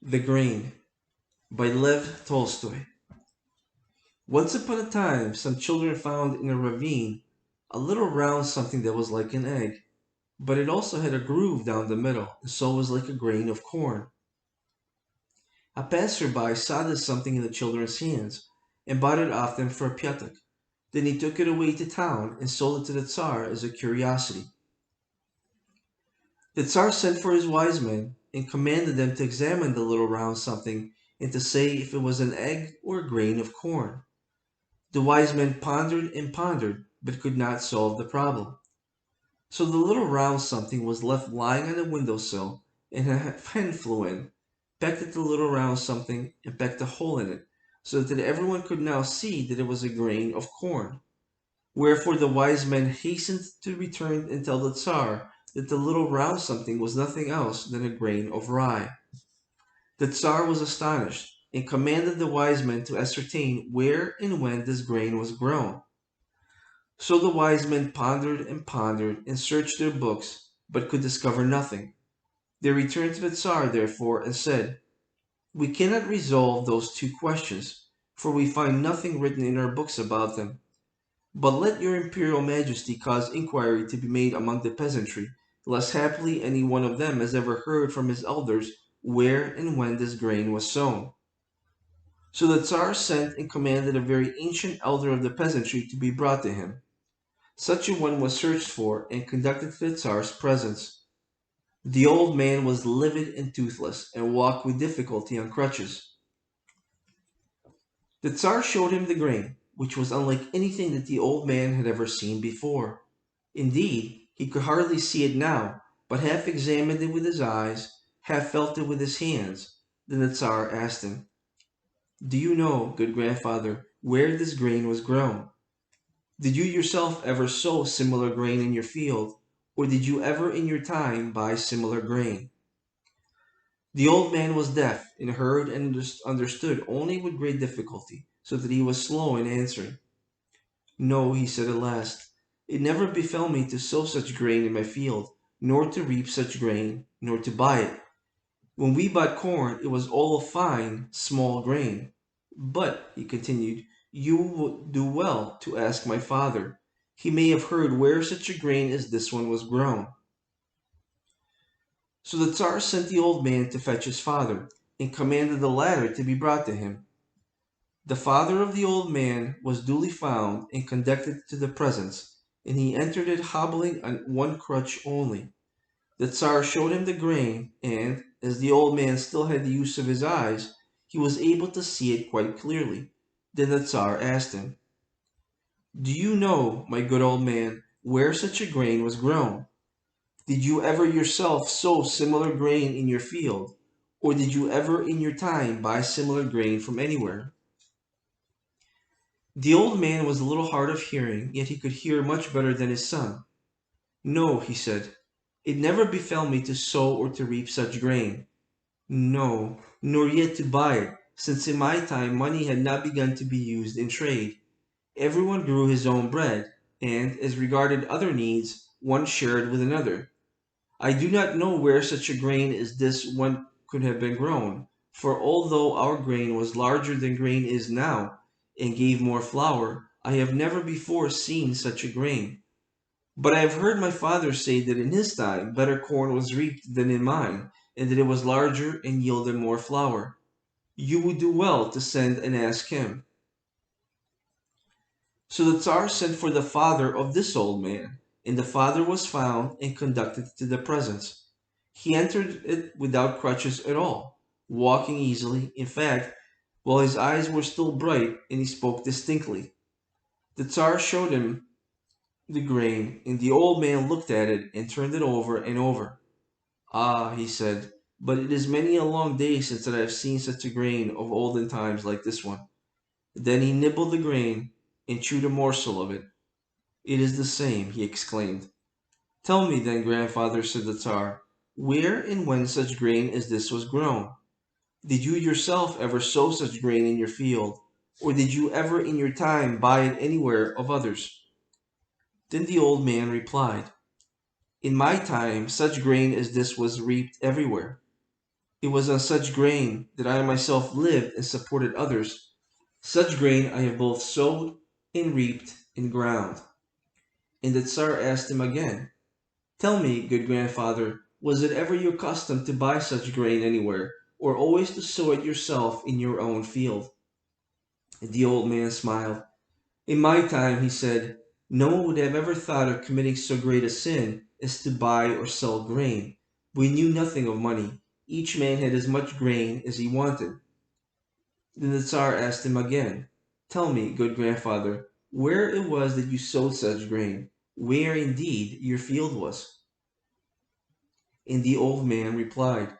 The Grain by Lev Tolstoy. Once upon a time, some children found in a ravine a little round something that was like an egg, but it also had a groove down the middle, and so was like a grain of corn. A passerby saw this something in the children's hands, and bought it off them for a pyatak. Then he took it away to town and sold it to the Tsar as a curiosity. The Tsar sent for his wise men and commanded them to examine the little round something and to say if it was an egg or a grain of corn. The wise men pondered and pondered, but could not solve the problem. So the little round something was left lying on the window sill, and a hen flew in, pecked at the little round something, and pecked a hole in it, so that everyone could now see that it was a grain of corn. Wherefore the wise men hastened to return and tell the Tsar that the little round something was nothing else than a grain of rye. The Tsar was astonished, and commanded the wise men to ascertain where and when this grain was grown. So the wise men pondered and searched their books, but could discover nothing. They returned to the Tsar, therefore, and said, "We cannot resolve those two questions, for we find nothing written in our books about them. But let your imperial majesty cause inquiry to be made among the peasantry, lest haply any one of them has ever heard from his elders where and when this grain was sown." So the Tsar sent and commanded a very ancient elder of the peasantry to be brought to him. Such a one was searched for and conducted to the Tsar's presence. The old man was livid and toothless, and walked with difficulty on crutches. The Tsar showed him the grain, which was unlike anything that the old man had ever seen before. Indeed, he could hardly see it now, but half examined it with his eyes, half felt it with his hands. Then the Tsar asked him, "Do you know, good grandfather, where this grain was grown? Did you yourself ever sow similar grain in your field, or did you ever in your time buy similar grain?" The old man was deaf, and heard and understood only with great difficulty, so that he was slow in answering. "No," he said at last, "it never befell me to sow such grain in my field, nor to reap such grain, nor to buy it. When we bought corn, it was all of fine, small grain. But," he continued, "you would do well to ask my father. He may have heard where such a grain as this one was grown." So the Tsar sent the old man to fetch his father, and commanded the latter to be brought to him. The father of the old man was duly found and conducted to the presence, and he entered it hobbling on one crutch only. The Tsar showed him the grain, and, as the old man still had the use of his eyes, he was able to see it quite clearly. Then the Tsar asked him, "Do you know, my good old man, where such a grain was grown? Did you ever yourself sow similar grain in your field, or did you ever in your time buy similar grain from anywhere?" The old man was a little hard of hearing, yet he could hear much better than his son. "No," he said, "it never befell me to sow or to reap such grain. No, nor yet to buy it, since in my time money had not begun to be used in trade. Everyone grew his own bread, and, as regarded other needs, one shared with another. I do not know where such a grain as this one could have been grown, for although our grain was larger than grain is now, and gave more flour, I have never before seen such a grain. But I have heard my father say that in his time better corn was reaped than in mine, and that it was larger and yielded more flour. You would do well to send and ask him." So the Tsar sent for the father of this old man, and the father was found and conducted to the presence. He entered it without crutches at all, walking easily, in fact, while his eyes were still bright, and he spoke distinctly. The Tsar showed him the grain, and the old man looked at it and turned it over and over. "Ah," he said, "but it is many a long day since I have seen such a grain of olden times like this one." Then he nibbled the grain and chewed a morsel of it. "It is the same," he exclaimed. "Tell me then, grandfather," said the Tsar, "where and when such grain as this was grown? Did you yourself ever sow such grain in your field, or did you ever in your time buy it anywhere of others?" Then the old man replied, "In my time such grain as this was reaped everywhere. It was on such grain that I myself lived and supported others. Such grain I have both sowed and reaped and ground. And the Tsar asked him again, "Tell me, good grandfather, was it ever your custom to buy such grain anywhere, or always to sow it yourself in your own field?" The old man smiled. "In my time," he said, "no one would have ever thought of committing so great a sin as to buy or sell grain. We knew nothing of money. Each man had as much grain as he wanted." Then the Tsar asked him again, "Tell me, good grandfather, where it was that you sowed such grain, where indeed your field was." And the old man replied,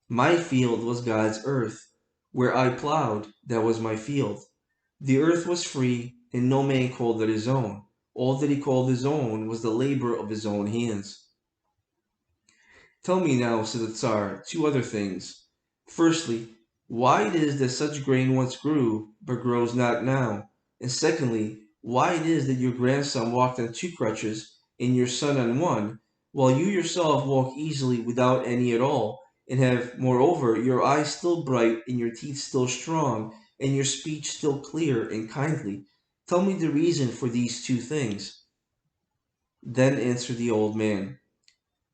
"My field was God's earth. Where I plowed, that was my field. The earth was free, and no man called it his own. All that he called his own was the labor of his own hands." "Tell me now," said the Tsar, "two other things. Firstly, why it is that such grain once grew, but grows not now? And secondly, why it is that your grandson walked on two crutches, and your son on one, while you yourself walk easily without any at all, and have, moreover, your eyes still bright, and your teeth still strong, and your speech still clear and kindly. Tell me the reason for these two things." Then answered the old man,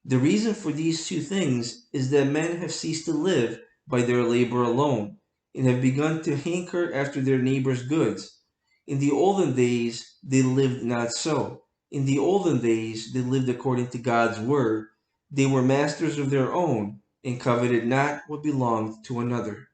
"The reason for these two things is that men have ceased to live by their labor alone, and have begun to hanker after their neighbor's goods. In the olden days they lived not so. In the olden days they lived according to God's word. They were masters of their own, and coveted not what belonged to another."